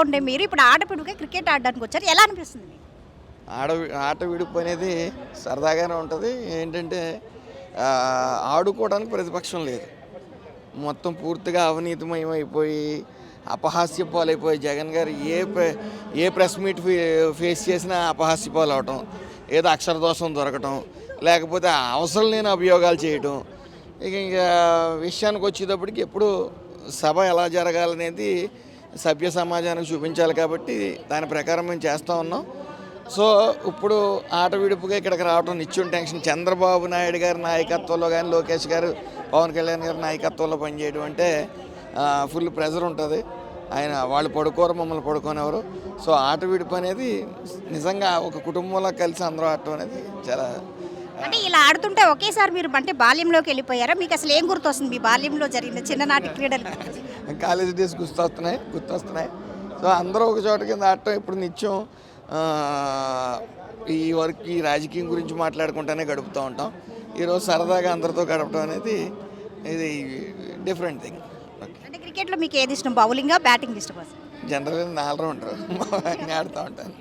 ఉండే మీరు ఇప్పుడు ఆడపిడుగా క్రికెట్ ఆడడానికి వచ్చారు, ఎలా అనిపిస్తుంది మీకు? ఆడ ఆట విడుపు అనేది సరదాగానే ఉంటుంది. ఏంటంటే ఆ, ఆడుకోవడానికి ప్రతిపక్షం లేదు. మొత్తం పూర్తిగా అవినీతిమయం అయిపోయి అపహాస్య పాలైపోయి జగన్ గారు ఏ ప్రెస్ మీట్ ఫేస్ చేసినా అపహాస్య పాలు అవటం, ఏదో అక్షరదోషం దొరకటం, లేకపోతే అవసరం లేని అభియోగాలు చేయటం. ఇంకా విషయానికి వచ్చేటప్పటికి ఎప్పుడు సభ ఎలా జరగాలనేది సభ్య సమాజానికి చూపించాలి కాబట్టి దాని ప్రకారం మేము చేస్తూ ఉన్నాం. సో ఇప్పుడు ఆట విడుపుగా ఇక్కడికి రావడం నిత్యం టెన్షన్. చంద్రబాబు నాయుడు గారి నాయకత్వంలో కానీ లోకేష్ గారు పవన్ కళ్యాణ్ గారి నాయకత్వంలో పనిచేయడం అంటే ఫుల్ ప్రెజర్ ఉంటుంది. వాళ్ళు పడుకోరు, మమ్మల్ని పడుకోనివ్వరు. సో ఆట విడుపు అనేది నిజంగా ఒక కుటుంబంలో కలిసి అందరూ ఆడటం అనేది చాలా. అంటే ఇలా ఆడుతుంటే ఒకేసారి మీరు అంటే బాల్యంలోకి వెళ్ళిపోయారా? మీకు అసలు ఏం గుర్తొస్తుంది మీ బాల్యంలో జరిగిన చిన్ననాటి క్రీడలు? College days గుర్తొస్తున్నాయి. సో అందరూ ఒక చోట కింద ఆడటం ఇప్పుడు నిత్యం ఈ రాజకీయం గురించి మాట్లాడుకుంటూనే గడుపుతూ ఉంటాం. ఈరోజు సరదాగా అందరితో గడపడం అనేది ఇది డిఫరెంట్ థింగ్. అంటే క్రికెట్లో మీకు ఏది ఇష్టం, బౌలింగా బ్యాటింగ్ ఇష్టం? జనరల్గా 4 రౌండర్ ఆడుతూ ఉంటాను.